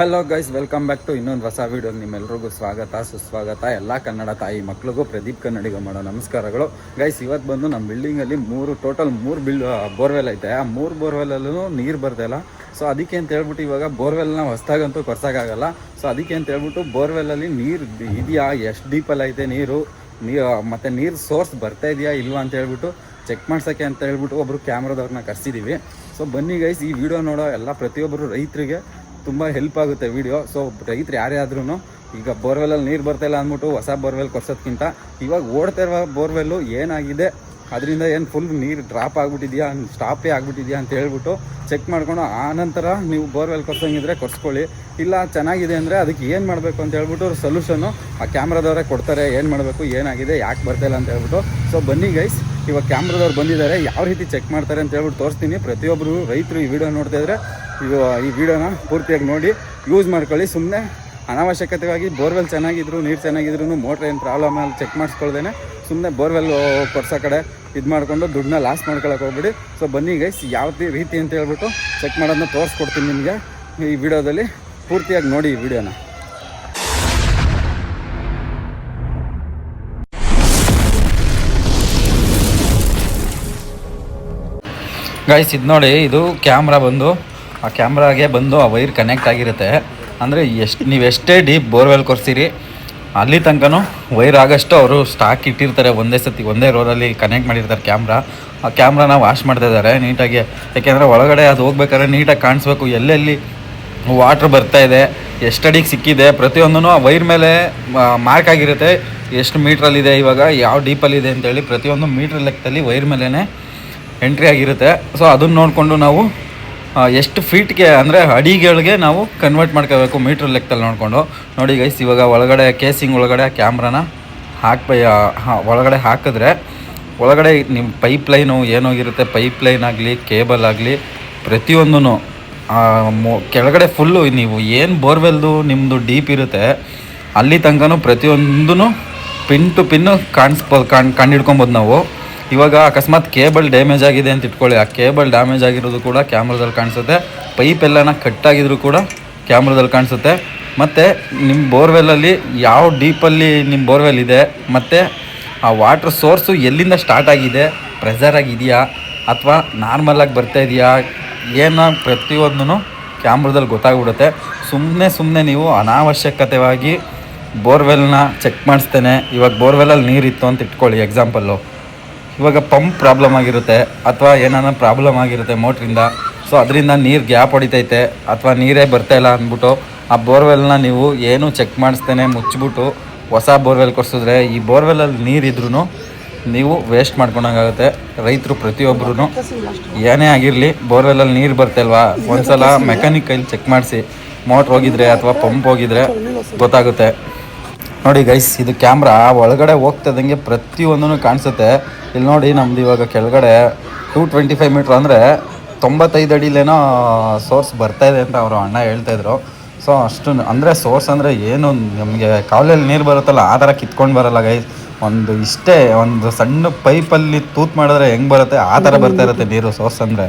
Hello guys, welcome back to ಇನ್ನೊಂದು ಹೊಸ video. ನಿಮ್ಮೆಲ್ರಿಗೂ ಸ್ವಾಗತ ಸುಸ್ವಾಗತ. ಎಲ್ಲ ಕನ್ನಡ ತಾಯಿ ಮಕ್ಳಿಗೂ ಪ್ರದೀಪ್ ಕನ್ನಡಿಗ ಮಾಡೋ ನಮಸ್ಕಾರಗಳು. ಗೈಸ್, ಇವತ್ತು ಬಂದು ನಮ್ಮ ಬಿಲ್ಡಿಂಗಲ್ಲಿ ಟೋಟಲ್ ಮೂರು ಬೋರ್ವೆಲ್ ಐತೆ. ಆ 3 ಬೋರ್ವೆಲ್ಲೂ ನೀರು ಬರ್ತಾಯಿಲ್ಲ. ಸೊ ಅದಕ್ಕೆ ಅಂತ ಹೇಳ್ಬಿಟ್ಟು ಇವಾಗ ಬೋರ್ವೆಲ್ನ ಹೊಸ್ದಾಗಂತೂ ಕೊರ್ಸೋಕ್ಕಾಗಲ್ಲ. ಸೊ ಅದಕ್ಕೆ ಅಂತ ಹೇಳ್ಬಿಟ್ಟು ಬೋರ್ವೆಲ್ಲಲ್ಲಿ ನೀರು ಇದೆಯಾ, ಎಷ್ಟು ಡೀಪಲ್ಲಿ ಐತೆ ನೀರು ಮತ್ತು ನೀರು ಸೋರ್ಸ್ ಬರ್ತಾ ಇದೆಯಾ ಇಲ್ವಾ ಅಂತ ಹೇಳ್ಬಿಟ್ಟು ಚೆಕ್ ಮಾಡ್ಸೋಕ್ಕೆ ಅಂತ ಹೇಳ್ಬಿಟ್ಟು ಒಬ್ಬರು ಕ್ಯಾಮ್ರಾದವ್ರನ್ನ ಕರೆಸಿದ್ದೀವಿ. ಸೊ ಬನ್ನಿ ಗೈಸ್, ಈ ವಿಡಿಯೋ ನೋಡೋ ಎಲ್ಲ ಪ್ರತಿಯೊಬ್ಬರು ರೈತರಿಗೆ ತುಂಬ ಹೆಲ್ಪ್ ಆಗುತ್ತೆ ವಿಡಿಯೋ. ಸೊ ರೈತರು ಯಾರೇ ಆದ್ರೂ ಈಗ ಬೋರ್ವೆಲ್ಲಲ್ಲಿ ನೀರು ಬರ್ತಾಯಿಲ್ಲ ಅಂದ್ಬಿಟ್ಟು ಹೊಸ ಬೋರ್ವೆಲ್ ಕೊರ್ಸೋದ್ಕಿಂತ ಇವಾಗ ಓಡ್ತಾ ಇರುವ ಬೋರ್ವೆಲ್ಲು ಏನಾಗಿದೆ, ಅದರಿಂದ ಏನು ಫುಲ್ ನೀರು ಡ್ರಾಪ್ ಆಗಿಬಿಟ್ಟಿದೆಯಾ, ಸ್ಟಾಪೇ ಆಗಿಬಿಟ್ಟಿದೆಯಾ ಅಂತ ಹೇಳ್ಬಿಟ್ಟು ಚೆಕ್ ಮಾಡ್ಕೊಂಡು ಆನಂತರ ನೀವು ಬೋರ್ವೆಲ್ ಕೊರ್ಸೋಂಗಿದ್ರೆ ಕೊರ್ಸ್ಕೊಳ್ಳಿ. ಇಲ್ಲ ಚೆನ್ನಾಗಿದೆ ಅಂದರೆ ಅದಕ್ಕೆ ಏನು ಮಾಡಬೇಕು ಅಂತ ಹೇಳ್ಬಿಟ್ಟು ಸೊಲ್ಯೂಷನ್ನು ಆ ಕ್ಯಾಮ್ರಾದವರೇ ಕೊಡ್ತಾರೆ. ಏನು ಮಾಡಬೇಕು, ಏನಾಗಿದೆ, ಯಾಕೆ ಬರ್ತಾಯಿಲ್ಲ ಅಂತ ಹೇಳ್ಬಿಟ್ಟು. ಸೊ ಬನ್ನಿ ಗೈಸ್, ಇವಾಗ ಕ್ಯಾಮ್ರಾದವ್ರು ಬಂದಿದ್ದಾರೆ, ಯಾವ ರೀತಿ ಚೆಕ್ ಮಾಡ್ತಾರೆ ಅಂತ ಹೇಳ್ಬಿಟ್ಟು ತೋರಿಸ್ತೀನಿ. ಪ್ರತಿಯೊಬ್ಬರು ರೈತರು ಈ ವಿಡಿಯೋ ನೋಡ್ತಾ ಇದ್ರೆ ಈ ವಿಡಿಯೋನ ಪೂರ್ತಿಯಾಗಿ ನೋಡಿ ಯೂಸ್ ಮಾಡ್ಕೊಳ್ಳಿ. ಸುಮ್ಮನೆ ಅನಾವಶ್ಯಕತೆಯಾಗಿ ಬೋರ್ವೆಲ್ ಚೆನ್ನಾಗಿದ್ರು, ನೀರು ಚೆನ್ನಾಗಿದ್ರು, ಮೋಟ್ರ್ ಏನು ಪ್ರಾಬ್ಲಮ್ ಅಲ್ಲಿ ಚೆಕ್ ಮಾಡಿಸ್ಕೊಳ್ದೇನೆ ಸುಮ್ಮನೆ ಬೋರ್ವೆಲ್ ಕೊರ್ಸೋ ಕಡೆ ಇದು ಮಾಡಿಕೊಂಡು ದುಡ್ಡನ್ನ ಲಾಸ್ ಮಾಡ್ಕೊಳಕ್ಕೆ ಹೋಗ್ಬಿಡಿ. ಸೊ ಬನ್ನಿ ಗೈಸ್, ಯಾವ ರೀತಿ ಅಂತ ಹೇಳ್ಬಿಟ್ಟು ಚೆಕ್ ಮಾಡೋದನ್ನ ತೋರಿಸ್ಕೊಡ್ತೀನಿ ನಿಮಗೆ ಈ ವಿಡಿಯೋದಲ್ಲಿ. ಪೂರ್ತಿಯಾಗಿ ನೋಡಿ ಈ ವಿಡಿಯೋನ. ಗೈಸ್, ಇದು ನೋಡಿ, ಇದು ಕ್ಯಾಮ್ರಾ ಬಂದು ಆ ಕ್ಯಾಮ್ರಾಗೆ ಬಂದು ಆ ವೈರ್ ಕನೆಕ್ಟ್ ಆಗಿರುತ್ತೆ. ಅಂದರೆ ನೀವು ಎಷ್ಟೇ ಡೀಪ್ ಬೋರ್ವೆಲ್ ಕೊರ್ಸಿರಿ ಅಲ್ಲಿ ತನಕನೂ ವೈರ್ ಆಗೋಷ್ಟು ಅವರು ಸ್ಟಾಕ್ ಇಟ್ಟಿರ್ತಾರೆ. ಒಂದೇ ರೋಲಲ್ಲಿ ಕನೆಕ್ಟ್ ಮಾಡಿರ್ತಾರೆ ಕ್ಯಾಮ್ರಾ. ಆ ಕ್ಯಾಮ್ರಾನ ವಾಶ್ ಮಾಡ್ತಾಯಿದ್ದಾರೆ ನೀಟಾಗಿ. ಯಾಕೆಂದರೆ ಒಳಗಡೆ ಅದು ಹೋಗ್ಬೇಕಾದ್ರೆ ನೀಟಾಗಿ ಕಾಣಿಸ್ಬೇಕು, ಎಲ್ಲೆಲ್ಲಿ ವಾಟ್ರ್ ಬರ್ತಾಯಿದೆ, ಎಷ್ಟು ಅಡಿಗೆ ಸಿಕ್ಕಿದೆ, ಪ್ರತಿಯೊಂದೂ ಆ ವೈರ್ ಮೇಲೆ ಮಾರ್ಕ್ ಆಗಿರುತ್ತೆ. ಎಷ್ಟು ಮೀಟ್ರಲ್ಲಿದೆ, ಇವಾಗ ಯಾವ ಡೀಪಲ್ಲಿದೆ ಅಂತೇಳಿ ಪ್ರತಿಯೊಂದು ಮೀಟ್ರ್ ಲೆಕ್ಕದಲ್ಲಿ ವೈರ್ ಮೇಲೇ ಎಂಟ್ರಿ ಆಗಿರುತ್ತೆ. ಸೊ ಅದನ್ನು ನೋಡಿಕೊಂಡು ನಾವು ಎಷ್ಟು ಫೀಟ್ಗೆ ಅಂದರೆ ಅಡಿಗಳಿಗೆ ನಾವು ಕನ್ವರ್ಟ್ ಮಾಡ್ಕೋಬೇಕು ಮೀಟ್ರ್ ಲೆಕ್ಕದಲ್ಲಿ ನೋಡಿಕೊಂಡು. ನೋಡಿ ಗೈಸ್, ಇವಾಗ ಒಳಗಡೆ ಕೇಸಿಂಗ್ ಒಳಗಡೆ ಕ್ಯಾಮ್ರಾನ ಒಳಗಡೆ ಹಾಕಿದ್ರೆ ಒಳಗಡೆ ನಿಮ್ಮ ಪೈಪ್ ಲೈನು ಏನೋಗಿರುತ್ತೆ, ಪೈಪ್ ಲೈನ್ ಆಗಲಿ ಕೇಬಲ್ ಆಗಲಿ ಪ್ರತಿಯೊಂದೂ ಕೆಳಗಡೆ ಫುಲ್ಲು ನೀವು ಏನು ಬೋರ್ವೆಲ್ದು ನಿಮ್ಮದು ಡೀಪ್ ಇರುತ್ತೆ ಅಲ್ಲಿ ತನಕನೂ ಪ್ರತಿಯೊಂದೂ ಪಿನ್ ಟು ಪಿನ್ನು ಕಂಡಿಡ್ಕೊಬೋದು ನಾವು. ಇವಾಗ ಅಕಸ್ಮಾತ್ ಕೇಬಲ್ ಡ್ಯಾಮೇಜ್ ಆಗಿದೆ ಅಂತ ಇಟ್ಕೊಳ್ಳಿ, ಆ ಕೇಬಲ್ ಡ್ಯಾಮೇಜ್ ಆಗಿರೋದು ಕೂಡ ಕ್ಯಾಮ್ರಾದಲ್ಲಿ ಕಾಣಿಸುತ್ತೆ. ಪೈಪ್ ಎಲ್ಲನ ಕಟ್ಟಾಗಿದ್ರು ಕೂಡ ಕ್ಯಾಮ್ರಾದಲ್ಲಿ ಕಾಣಿಸುತ್ತೆ. ಮತ್ತು ನಿಮ್ಮ ಬೋರ್ವೆಲ್ಲಲ್ಲಿ ಯಾವ ಡೀಪಲ್ಲಿ ನಿಮ್ಮ ಬೋರ್ವೆಲ್ ಇದೆ, ಮತ್ತು ಆ ವಾಟ್ರ್ ಸೋರ್ಸು ಎಲ್ಲಿಂದ ಸ್ಟಾರ್ಟ್ ಆಗಿದೆ, ಪ್ರೆಷರ್ ಆಗಿದೆಯಾ ಅಥವಾ ನಾರ್ಮಲಾಗಿ ಬರ್ತಾಯಿದೆಯಾ, ಏನೋ ಪ್ರತಿಯೊಂದೂ ಕ್ಯಾಮ್ರಾದಲ್ಲಿ ಗೊತ್ತಾಗ್ಬಿಡುತ್ತೆ. ಸುಮ್ಮನೆ ನೀವು ಅನಾವಶ್ಯಕತೆಯಾಗಿ ಬೋರ್ವೆಲ್ನ ಚೆಕ್ ಮಾಡಿಸ್ತೇನೆ. ಇವಾಗ ಬೋರ್ವೆಲ್ಲಲ್ಲಿ ನೀರಿತ್ತು ಅಂತ ಇಟ್ಕೊಳ್ಳಿ ಎಕ್ಸಾಂಪಲ್ಲು, ಇವಾಗ ಪಂಪ್ ಪ್ರಾಬ್ಲಮ್ ಆಗಿರುತ್ತೆ ಅಥವಾ ಏನಾರ ಪ್ರಾಬ್ಲಮ್ ಆಗಿರುತ್ತೆ ಮೋಟ್ರಿಂದ. ಸೊ ಅದರಿಂದ ನೀರು ಗ್ಯಾಪ್ ಹೊಡಿತೈತೆ ಅಥವಾ ನೀರೇ ಬರ್ತಾಯಿಲ್ಲ ಅಂದ್ಬಿಟ್ಟು ಆ ಬೋರ್ವೆಲ್ನ ನೀವು ಏನು ಚೆಕ್ ಮಾಡಿಸ್ತೇನೆ ಮುಚ್ಚಿಬಿಟ್ಟು ಹೊಸ ಬೋರ್ವೆಲ್ ಕೊರ್ಸಿದ್ರೆ ಈ ಬೋರ್ವೆಲ್ಲಲ್ಲಿ ನೀರಿದ್ರೂ ನೀವು ವೇಸ್ಟ್ ಮಾಡ್ಕೊಂಡಂಗಾಗುತ್ತೆ. ರೈತರು ಪ್ರತಿಯೊಬ್ಬರೂ ಏನೇ ಆಗಿರಲಿ ಬೋರ್ವೆಲ್ಲಲ್ಲಿ ನೀರು ಬರ್ತಾಯಿಲ್ವಾ ಒಂದ್ಸಲ ಮೆಕ್ಯಾನಿಕ್ ಕೈಲಿ ಚೆಕ್ ಮಾಡಿಸಿ. ಮೋಟ್ರ್ ಹೋಗಿದ್ರೆ ಅಥವಾ ಪಂಪ್ ಹೋಗಿದ್ರೆ ಗೊತ್ತಾಗುತ್ತೆ. ನೋಡಿ ಗೈಸ್, ಇದು ಕ್ಯಾಮ್ರಾ ಒಳಗಡೆ ಹೋಗ್ತದಂಗೆ ಪ್ರತಿಯೊಂದೂ ಕಾಣಿಸುತ್ತೆ. ಇಲ್ಲಿ ನೋಡಿ, ನಮ್ದು ಇವಾಗ ಕೆಳಗಡೆ 225 ಮೀಟ್ರ್ ಅಂದರೆ 95 ಅಡಿಲೇನೋ ಸೋರ್ಸ್ ಬರ್ತಾಯಿದೆ ಅಂತ ಅವರು ಅಣ್ಣ ಹೇಳ್ತಾಯಿದ್ರು. ಸೊ ಅಷ್ಟು ಅಂದರೆ ಸೋರ್ಸ್ ಅಂದರೆ ಏನು, ನಮಗೆ ಕಾಲಲ್ಲಿ ನೀರು ಬರುತ್ತಲ್ಲ ಆ ಥರ ಕಿತ್ಕೊಂಡು ಬರೋಲ್ಲ ಗೈಸ್. ಒಂದು ಸಣ್ಣ ಪೈಪಲ್ಲಿ ತೂತ್ ಮಾಡಿದ್ರೆ ಹೆಂಗೆ ಬರುತ್ತೆ ಆ ಥರ ಬರ್ತಾ ಇರುತ್ತೆ ನೀರು.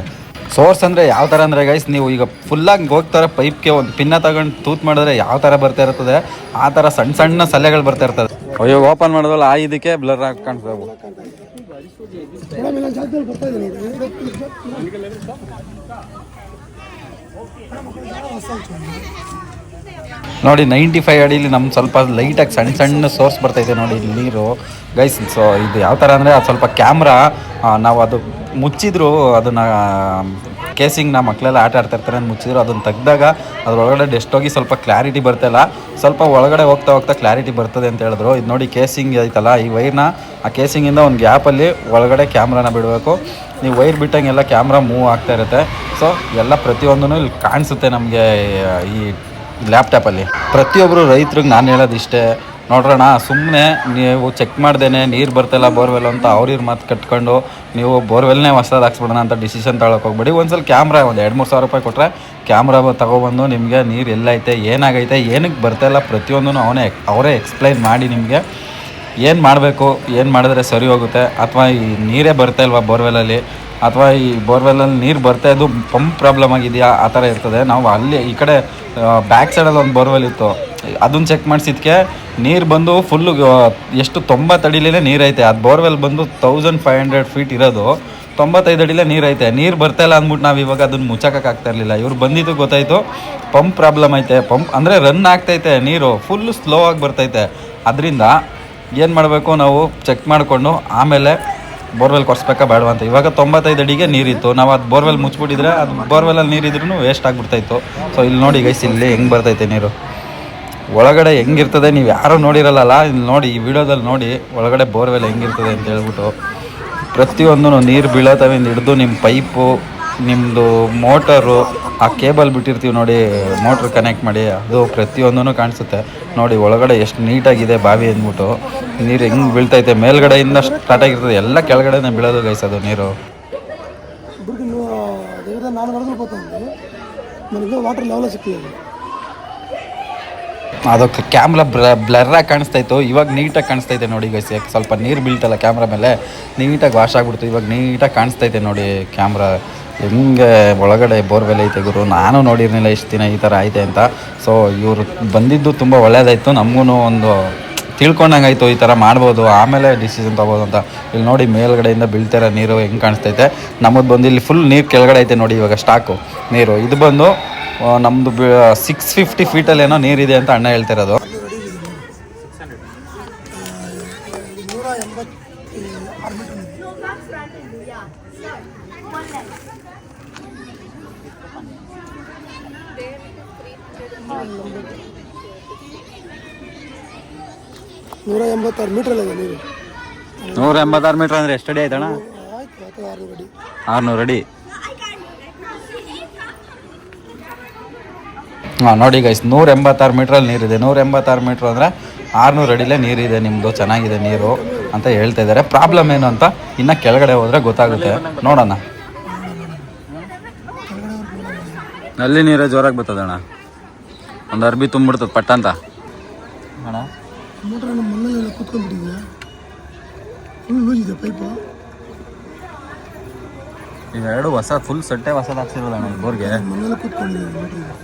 ಸೋರ್ಸ್ ಅಂದರೆ ಯಾವ ಥರ ಅಂದರೆ ಗೈಸ್, ನೀವು ಈಗ ಫುಲ್ಲಾಗಿ ಹೋಗ್ತಾರೆ ಪೈಪ್ಗೆ ಒಂದು ಪಿನ್ನ ತಗೊಂಡು ತೂತ್ ಮಾಡಿದ್ರೆ ಯಾವ ಥರ ಬರ್ತಾ ಇರ್ತದೆ ಆ ಥರ ಸಣ್ಣ ಸಲೆಗಳು ಬರ್ತಾ ಇರ್ತದೆ. ಅಯ್ಯೋ, ಓಪನ್ ಮಾಡೋದಲ್ಲ ಆ ಇದಕ್ಕೆ ಬ್ಲರ್ ಆಗಿ ಕಾಣಿಸ್ತವೆ. ನೋಡಿ 95 ಅಡಿಲಿ ನಮ್ಮ ಸ್ವಲ್ಪ ಲೈಟಾಗಿ ಸಣ್ಣ ಸೋರ್ಸ್ ಬರ್ತೈತೆ ನೋಡಿ ಇಲ್ಲಿ ನೀರು ಗೈಸ್. ಸೊ ಇದು ಯಾವ ಥರ ಅಂದರೆ ಅದು ಸ್ವಲ್ಪ ಕ್ಯಾಮ್ರಾ ನಾವು ಅದು ಮುಚ್ಚಿದ್ರು, ಅದನ್ನು ಕೇಸಿಂಗ್ನ ಮಕ್ಕಳೆಲ್ಲ ಆಟ ಆಡ್ತಾಯಿರ್ತಾರೆ ಅಂತ ಮುಚ್ಚಿದ್ರು, ಅದನ್ನು ತೆಗ್ದಾಗ ಅದ್ರೊಳಗಡೆ ಡೆಸ್ಟ್ ಹೋಗಿ ಸ್ವಲ್ಪ ಕ್ಲಾರಿಟಿ ಬರ್ತಾಯಿಲ್ಲ. ಸ್ವಲ್ಪ ಒಳಗಡೆ ಹೋಗ್ತಾ ಕ್ಲಾರಿಟಿ ಬರ್ತದೆ ಅಂತ ಹೇಳಿದ್ರು. ಇದು ನೋಡಿ ಕೇಸಿಂಗ್ ಐತಲ್ಲ, ಈ ವೈರ್ನ ಆ ಕೇಸಿಂಗಿಂದ ಒಂದು ಗ್ಯಾಪಲ್ಲಿ ಒಳಗಡೆ ಕ್ಯಾಮ್ರಾನ ಬಿಡಬೇಕು. ನೀವು ವೈರ್ ಬಿಟ್ಟಂಗೆಲ್ಲ ಕ್ಯಾಮ್ರಾ ಮೂವ್ ಆಗ್ತಾ ಇರುತ್ತೆ. ಸೊ ಎಲ್ಲ ಪ್ರತಿಯೊಂದೂ ಇಲ್ಲಿ ಕಾಣಿಸುತ್ತೆ ನಮಗೆ ಈ ಲ್ಯಾಪ್ಟಾಪಲ್ಲಿ. ಪ್ರತಿಯೊಬ್ಬರು ರೈತ್ರಿಗೆ ನಾನು ಹೇಳೋದು ಇಷ್ಟೇ, ನೋಡ್ರೋಣ ಸುಮ್ಮನೆ ನೀವು ಚೆಕ್ ಮಾಡ್ದೇನೆ ನೀರು ಬರ್ತಾಯಿಲ್ಲ ಬೋರ್ವೆಲ್ ಅಂತ ಅವ್ರ ಮಾತು ಕಟ್ಕೊಂಡು ನೀವು ಬೋರ್ವೆಲ್ನೇ ಹೊಸದು ಹಾಕ್ಸ್ಬಿಡೋಣ ಅಂತ ಡಿಸಿಷನ್ ತಗೊಳಕ್ಕೆ ಹೋಗ್ಬೇಡಿ. ಒಂದ್ಸಲ ಕ್ಯಾಮ್ರಾ ಒಂದು 2-3 ಸಾವಿರ ರೂಪಾಯಿ ಕೊಟ್ಟರೆ ಕ್ಯಾಮ್ರಾ ತೊಗೊಬಂದು ನಿಮಗೆ ನೀರು ಎಲ್ಲೈತೆ, ಏನಾಗೈತೆ, ಏನಕ್ಕೆ ಬರ್ತಾಯಿಲ್ಲ ಪ್ರತಿಯೊಂದೂ ಅವರೇ ಎಕ್ಸ್ಪ್ಲೈನ್ ಮಾಡಿ ನಿಮಗೆ ಏನು ಮಾಡಬೇಕು, ಏನು ಮಾಡಿದ್ರೆ ಸರಿ ಹೋಗುತ್ತೆ, ಅಥವಾ ಈ ನೀರೇ ಬರ್ತಾಯಿಲ್ವಾ ಬೋರ್ವೆಲಲ್ಲಿ ಅಥವಾ ಈ ಬೋರ್ವೆಲ್ಲಲ್ಲಿ ನೀರು ಬರ್ತಾ ಇದ್ದು ಪಂಪ್ ಪ್ರಾಬ್ಲಮ್ ಆಗಿದೆಯಾ ಆ ಥರ ಇರ್ತದೆ. ನಾವು ಅಲ್ಲಿ ಈ ಕಡೆ ಬ್ಯಾಕ್ ಸೈಡಲ್ಲಿ ಒಂದು ಬೋರ್ವೆಲ್ ಇತ್ತು, ಅದನ್ನು ಚೆಕ್ ಮಾಡಿಸಿದ್ಕೆ ನೀರು ಬಂದು ಫುಲ್ಲು ಎಷ್ಟು 90 ಅಡಿಲೇ ನೀರೈತೆ. ಅದು ಬೋರ್ವೆಲ್ ಬಂದು 1500 ಫೀಟ್ ಇರೋದು, 95 ಅಡಿಲೇ ನೀರೈತೆ. ನೀರು ಬರ್ತಾಯಿಲ್ಲ ಅಂದ್ಬಿಟ್ಟು ನಾವು ಇವಾಗ ಅದನ್ನು ಮುಚ್ಚಕ್ಕಾಗ್ತಾ ಇರಲಿಲ್ಲ. ಇವ್ರು ಬಂದಿದ್ದು ಗೊತ್ತಾಯಿತು ಪಂಪ್ ಪ್ರಾಬ್ಲಮ್ ಐತೆ, ಪಂಪ್ ಅಂದರೆ ರನ್ ಆಗ್ತೈತೆ, ನೀರು ಫುಲ್ಲು ಸ್ಲೋ ಆಗಿ ಬರ್ತೈತೆ. ಅದರಿಂದ ಏನು ಮಾಡಬೇಕು, ನಾವು ಚೆಕ್ ಮಾಡಿಕೊಂಡು ಆಮೇಲೆ ಬೋರ್ವೆಲ್ ಕೊರೆಸ್ಬೇಕಾ ಬೇಡವಾ ಅಂತ. ಇವಾಗ 95 ಅಡಿಗೆ ನೀರಿತ್ತು, ನಾವು ಅದು ಬೋರ್ವೆಲ್ ಮುಚ್ಚಿಬಿಟ್ಟಿದ್ರೆ ಅದು ಬೋರ್ವೆಲ್ಲಲ್ಲಿ ನೀರಿದ್ರೂ ವೇಸ್ಟ್ ಆಗಿಬಿಡ್ತಾಯಿತ್ತು. ಸೊ ಇಲ್ಲಿ ನೋಡಿ ಗೈಸ್, ಇಲ್ಲಿ ಹೆಂಗೆ ಬರ್ತೈತೆ ನೀರು, ಒಳಗಡೆ ಹೆಂಗಿರ್ತದೆ ನೀವು ಯಾರೂ ನೋಡಿರಲ್ಲ. ಇಲ್ಲಿ ನೋಡಿ, ಈ ವಿಡಿಯೋದಲ್ಲಿ ನೋಡಿ ಒಳಗಡೆ ಬೋರ್ವೆಲ್ ಹೆಂಗಿರ್ತದೆ ಅಂತ ಹೇಳ್ಬಿಟ್ಟು. ಪ್ರತಿಯೊಂದು ನೀರು ಬೀಳೋತವಿಂದ ಹಿಡಿದು ನಿಮ್ಮ ಪೈಪು, ನಿಮ್ಮದು ಮೋಟರು, ಆ ಕೇಬಲ್ ಬಿಟ್ಟಿರ್ತೀವಿ ನೋಡಿ ಮೋಟ್ರ್ ಕನೆಕ್ಟ್ ಮಾಡಿ, ಅದು ಪ್ರತಿಯೊಂದೂ ಕಾಣಿಸುತ್ತೆ. ನೋಡಿ ಒಳಗಡೆ ಎಷ್ಟು ನೀಟಾಗಿದೆ ಬಾವಿ ಅಂದ್ಬಿಟ್ಟು. ನೀರು ಹೆಂಗೆ ಬೀಳ್ತೈತೆ, ಮೇಲ್ಗಡೆಯಿಂದ ಸ್ಟಾರ್ಟ್ ಆಗಿರ್ತದೆ, ಎಲ್ಲ ಕೆಳಗಡೆನೇ ಬೀಳೋದು ಗೈಸ್ ಅದು ನೀರು. ಅದಕ್ಕೆ ಕ್ಯಾಮ್ರಾ ಬ್ಲರ್ರಾಗಿ ಕಾಣಿಸ್ತಾಯಿತ್ತು, ಇವಾಗ ನೀಟಾಗಿ ಕಾಣಿಸ್ತೈತೆ ನೋಡಿ ಗೈಸ್. ಸ್ವಲ್ಪ ನೀರು ಬೀಳ್ತಲ್ಲ ಕ್ಯಾಮ್ರಾ ಮೇಲೆ, ನೀಟಾಗಿ ವಾಶ್ ಆಗಿಬಿಡ್ತು, ಇವಾಗ ನೀಟಾಗಿ ಕಾಣಿಸ್ತೈತೆ ನೋಡಿ ಕ್ಯಾಮ್ರಾ. ಹೆಂಗೆ ಒಳಗಡೆ ಬೋರ್ವೆಲ್ ಐತೆ ಗುರು, ನಾನು ನೋಡಿರಲಿಲ್ಲ ಇಷ್ಟು ದಿನ ಈ ಥರ ಐತೆ ಅಂತ. ಸೊ ಇವರು ಬಂದಿದ್ದು ತುಂಬ ಒಳ್ಳೆಯದಾಯಿತು, ನಮಗೂ ಒಂದು ತಿಳ್ಕೊಂಡಂಗಾಯಿತು ಈ ಥರ ಮಾಡ್ಬೋದು, ಆಮೇಲೆ ಡಿಸಿಷನ್ ತೊಗೋಬೋದು ಅಂತ. ಇಲ್ಲಿ ನೋಡಿ ಮೇಲ್ಗಡೆಯಿಂದ ಬೀಳ್ತಿರೋ ನೀರು ಹೆಂಗೆ ಕಾಣಿಸ್ತೈತೆ. ನಮ್ಮದು ಬಂದು ಇಲ್ಲಿ ಫುಲ್ ನೀರು ಕೆಳಗಡೆ ಐತೆ ನೋಡಿ ಇವಾಗ ಸ್ಟಾಕು ನೀರು. ಇದು ಬಂದು ನಮ್ಮದು 650 ಫೀಟಲ್ಲಿ ಏನೋ ನೀರಿದೆ ಅಂತ ಅಣ್ಣ ಹೇಳ್ತಿರೋದು. ನೂರ 186 ಮೀಟರ್ ಅಲ್ಲ ನೀರು. 186 ಮೀಟ್ರ್ ಅಂದರೆ ಎಷ್ಟು ಅಡಿ ಆಯ್ತಣ್ಣ? 600 ಅಡಿ. ಹಾಂ ನೋಡಿ ಗೈಸ್, 186 ಮೀಟ್ರಲ್ಲಿ ನೀರಿದೆ. 186 ಮೀಟ್ರ್ ಅಂದರೆ 600 ಅಡಿಲೇ ನೀರಿದೆ ನಿಮ್ಮದು, ಚೆನ್ನಾಗಿದೆ ನೀರು ಅಂತ ಹೇಳ್ತಾ ಇದ್ದಾರೆ. ಪ್ರಾಬ್ಲಮ್ ಏನು ಅಂತ ಇನ್ನು ಕೆಳಗಡೆ ಹೋದರೆ ಗೊತ್ತಾಗುತ್ತೆ, ನೋಡೋಣ. ಅಲ್ಲಿ ನೀರೇ ಜೋರಾಗಿ ಬರ್ತದಣ್ಣ, ಒಂದು ಅರ್ಬಿ ತುಂಬಿಡ್ತದೆ ಪಟ್ಟ ಅಂತ ಅಣ್ಣ. ಮೋಟ್ರ್ ಮಣ್ಣಲ್ಲೆಲ್ಲ ಕೂತ್ಕೊಂಡ್ಬಿಟ್ಟಿದೆ, ಫುಲ್ ಲೂಸ್ ಇದೆ ಪೈಪು. ಇವೆರಡು ಹೊಸ ಫುಲ್ ಸಟ್ಟೆ ಹೊಸದು ಹಾಕ್ಸಿರೋದಣ್ಣ ಈ ಬೋರ್ಗೆ. ಮಣ್ಣೆಲ್ಲ ಕೂತ್ಕೊಂಡಿದೆ ಮೋಟ್ರಿಗೆ.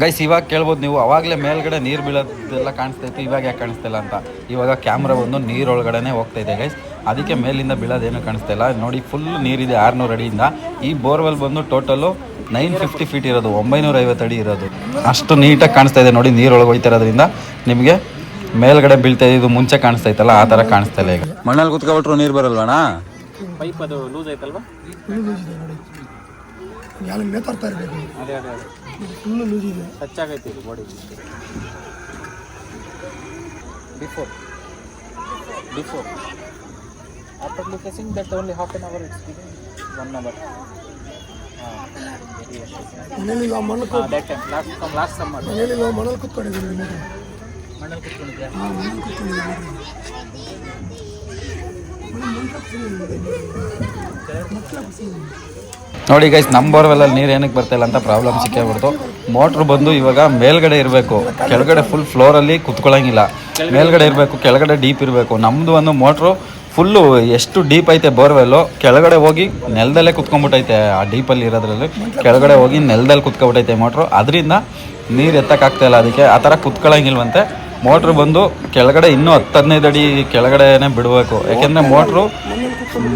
ಗೈಸ್ ಇವಾಗ ಕೇಳ್ಬೋದು ನೀವು, ಅವಾಗಲೇ ಮೇಲ್ಗಡೆ ನೀರು ಬೀಳೋದೆಲ್ಲ ಕಾಣಿಸ್ತೈತೆ, ಇವಾಗ ಯಾಕೆ ಕಾಣಿಸ್ತಿಲ್ಲ ಅಂತ. ಇವಾಗ ಕ್ಯಾಮ್ರಾ ಬಂದು ನೀರೊಳಗಡೆ ಹೋಗ್ತಾಯಿದೆ ಗೈಸ್, ಅದಕ್ಕೆ ಮೇಲಿಂದ ಬೀಳೋದೇನು ಕಾಣಿಸ್ತಿಲ್ಲ. ನೋಡಿ ಫುಲ್ ನೀರಿದೆ 600 ಅಡಿಯಿಂದ. ಈ ಬೋರ್ವೆಲ್ ಬಂದು ಟೋಟಲು 950 ಫೀಟ್ ಇರೋದು, 950 ಅಡಿ ಇರೋದು. ಅಷ್ಟು ನೀಟಾಗಿ ಕಾಣಿಸ್ತಾ ಇದೆ ನೋಡಿ, ನೀರೊಳಗೆ ಹೋಗ್ತಿರೋದ್ರಿಂದ ನಿಮಗೆ ಮೇಲ್ಗಡೆ ಬೀಳ್ತಾ ಇದು ಮುಂಚೆ ಕಾಣಿಸ್ತೈತಲ್ಲ ಆ ಥರ ಕಾಣಿಸ್ತಾ ಇಲ್ಲ. ಈಗ ಮಣ್ಣಲ್ಲಿ ಕುತ್ಕೊಬಿಟ್ರು ನೀರು ಬರಲ್ವಣ್ಣ? ಪೈಪ್ ಅದು ಲೂಸ್ ಐತಲ್ವಾ? ಫುಲ್ ಲೂಸ್ ಇದೆ ನೋಡಿ, ಯಾರು ನೇತಾಡ್ತಾ ಇರಬೇಕು. ಅದೇ ಅದೇ ಅದೇ ಫುಲ್ ಲೂಸ್ ಇದೆ, ಟಚ್ ಆಗೈತೆ ಇದು ಬಾಡಿ. ಬಿಫೋರ್ ಆಫ್ಟರ್ ಲುಕೇಸಿಂಗ್ that only half an hour it's giving 1 hour. ಮನೇಲಿ ನಾವು ಮಣ್ಣು ದಟ್ ಟೈಮ್ ಲಾಸ್ಟ್ ಸಮ್ಮರ್ ಮನೇಲಿ ನಾವು ಮಣ್ಣಲ್ಲಿ ಕೂತ್ಕೊಂಡಿದ್ದೀವಿ. ಮಣ್ಣಲ್ಲಿ ಕೂತ್ಕೊಂಡಿದ್ದೆ. ಮಣ್ಣಲ್ಲಿ ಕೂತ್ಕೊಂಡಿದ್ದೀವಿ. ನೋಡಿ ಗೈಸ್, ನಮ್ಮ ಬೋರ್ವೆಲ್ಲಲ್ಲಿ ನೀರು ಏನಕ್ಕೆ ಬರ್ತಾಯಿಲ್ಲ ಅಂತ ಪ್ರಾಬ್ಲಮ್ ಸಿಕ್ಕಾಗ್ಬಿಡ್ತು. ಮೋಟ್ರ್ ಬಂದು ಇವಾಗ ಮೇಲ್ಗಡೆ ಇರಬೇಕು, ಕೆಳಗಡೆ ಫುಲ್ ಫ್ಲೋರಲ್ಲಿ ಕುತ್ಕೊಳ್ಳೋಂಗಿಲ್ಲ. ಮೇಲ್ಗಡೆ ಇರಬೇಕು, ಕೆಳಗಡೆ ಡೀಪ್ ಇರಬೇಕು. ನಮ್ಮದು ಒಂದು ಮೋಟ್ರು ಫುಲ್ಲು ಎಷ್ಟು ಡೀಪ್ ಐತೆ ಬೋರ್ವೆಲ್ಲು, ಕೆಳಗಡೆ ಹೋಗಿ ನೆಲದಲ್ಲೇ ಕುತ್ಕೊಂಡ್ಬಿಟ್ಟೈತೆ. ಆ ಡೀಪಲ್ಲಿ ಇರೋದ್ರಲ್ಲಿ ಕೆಳಗಡೆ ಹೋಗಿ ನೆಲದಲ್ಲಿ ಕುತ್ಕೊಬಿಟ್ಟೈತೆ ಮೋಟ್ರು, ಅದರಿಂದ ನೀರು ಎತ್ತಕ್ಕಾಗ್ತಾಯಿಲ್ಲ. ಅದಕ್ಕೆ ಆ ಥರ ಕುತ್ಕೊಳ್ಳೋಂಗಿಲ್ವಂತೆ. ಮೋಟ್ರ್ ಬಂದು ಕೆಳಗಡೆ ಇನ್ನೂ 10-15 ಅಡಿ ಕೆಳಗಡೆನೇ ಬಿಡಬೇಕು, ಯಾಕೆಂದರೆ ಮೋಟ್ರು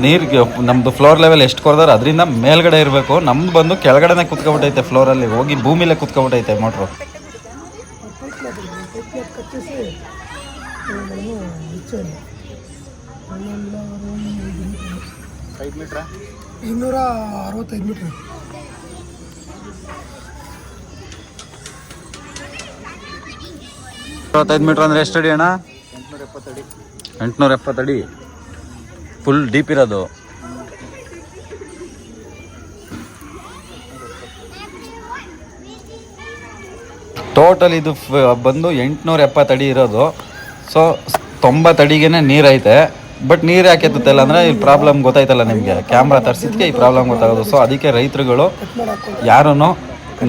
ನೀರಿಗೆ ನಮ್ಮದು ಫ್ಲೋರ್ ಲೆವೆಲ್ ಎಷ್ಟು ಕೊಡ್ದಾರೆ ಅದರಿಂದ ಮೇಲ್ಗಡೆ ಇರಬೇಕು. ನಮ್ದು ಬಂದು ಕೆಳಗಡೆನೇ ಕುತ್ಕೊಬಿಟ್ಟೈತೆ, ಫ್ಲೋರಲ್ಲಿ ಹೋಗಿ ಭೂಮಿಲೇ ಕುತ್ಕೊಬಿಟ್ಟೈತೆ ಮೋಟ್ರು. 5 ಮೀಟ್ರಾ? 265 ಮೀಟ್ರ್. 65 ಮೀಟ್ರ್ ಅಂದರೆ ಎಷ್ಟು ಅಡಿ ಅಣ್ಣ? 870 ಅಡಿ. 870 ಅಡಿ ಫುಲ್ ಡೀಪ್ ಇರೋದು. ಟೋಟಲ್ ಇದು ಬಂದು 870 ಅಡಿ ಇರೋದು. ಸೊ 90 ಅಡಿಗೆ ನೀರೈತೆ. ಬಟ್ ನೀರು ಯಾಕೆ ಎತ್ತುತ್ತಿಲ್ಲ ಅಂದರೆ ಈ ಪ್ರಾಬ್ಲಮ್ ಗೊತ್ತಾಯ್ತಲ್ಲ ನಿಮಗೆ, ಕ್ಯಾಮ್ರಾ ತರಿಸಿದ್ಕೆ ಈ ಪ್ರಾಬ್ಲಮ್ ಗೊತ್ತಾಗೋದು. ಸೊ ಅದಕ್ಕೆ ರೈತರುಗಳು ಯಾರೂ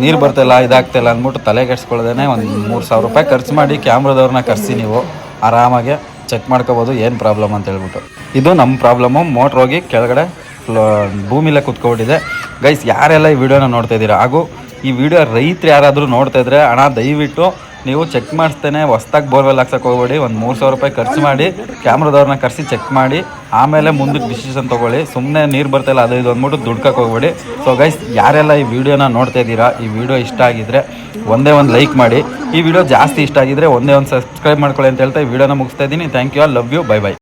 ನೀರು ಬರ್ತಾಯಿಲ್ಲ ಇದಾಗ್ತಾಯಿಲ್ಲ ಅಂದ್ಬಿಟ್ಟು ತಲೆ ಕೆಡಿಸ್ಕೊಳ್ಳೋದೇ ಒಂದು 3000 ರೂಪಾಯಿ ಖರ್ಚು ಮಾಡಿ ಕ್ಯಾಮ್ರಾದವ್ರನ್ನ ಕರೆಸಿ ನೀವು ಆರಾಮಾಗೆ ಚೆಕ್ ಮಾಡ್ಕೋಬೋದು ಏನು ಪ್ರಾಬ್ಲಮ್ ಅಂತ ಹೇಳ್ಬಿಟ್ಟು. ಇದು ನಮ್ಮ ಪ್ರಾಬ್ಲಮ್ಮು. ಮೋಟ್ರ್ ಹೋಗಿ ಕೆಳಗಡೆ ಭೂಮಿಲೇ ಕುತ್ಕೊಬಿಟ್ಟಿದೆ. ಗೈಸ್ ಯಾರೆಲ್ಲ ಈ ವಿಡಿಯೋನ ನೋಡ್ತಾ ಇದ್ದೀರಾ ಹಾಗೂ ಈ ವಿಡಿಯೋ ರೈತರು ಯಾರಾದರೂ ನೋಡ್ತಾ ಇದ್ರೆ ಅಣ್ಣ ದಯವಿಟ್ಟು ನೀವು ಚೆಕ್ ಮಾಡಿಸ್ತೇನೆ ಹೊಸ್ದಾಗಿ ಬೋರ್ವೆಲ್ ಹಾಕ್ಸಕ್ಕೆ ಹೋಗ್ಬೇಡಿ. ಒಂದು 3,000 ರೂಪಾಯಿ ಖರ್ಚು ಮಾಡಿ ಕ್ಯಾಮ್ರಾದವ್ರನ್ನ ಕರೆಸಿ ಚೆಕ್ ಮಾಡಿ ಆಮೇಲೆ ಮುಂದಕ್ಕೆ ಡಿಸಿಷನ್ ತೊಗೊಳ್ಳಿ. ಸುಮ್ಮನೆ ನೀರು ಬರ್ತಾಯಿಲ್ಲ ಅದು ಇದು ಅಂದ್ಬಿಟ್ಟು ದುಡ್ಕಕ್ಕೆ ಹೋಗ್ಬೇಡಿ. ಸೊ ಗೈಸ್ ಯಾರೆಲ್ಲ ಈ ವಿಡಿಯೋನ ನೋಡ್ತಾ ಇದ್ದೀರಾ, ಈ ವಿಡಿಯೋ ಇಷ್ಟ ಆಗಿದ್ರೆ ಒಂದೇ ಒಂದು ಲೈಕ್ ಮಾಡಿ. ಈ ವಿಡಿಯೋ ಜಾಸ್ತಿ ಇಷ್ಟ ಆಗಿದ್ರೆ ಒಂದೇ ಒಂದು ಸಬ್ಸ್ಕ್ರೈಬ್ ಮಾಡ್ಕೊಳ್ಳಿ ಅಂತ ಹೇಳ್ತಾ ಈ ವಿಡಿಯೋನ ಮುಗಿಸ್ತಾ ಇದ್ದೀನಿ. Thank you all, love you, bye by.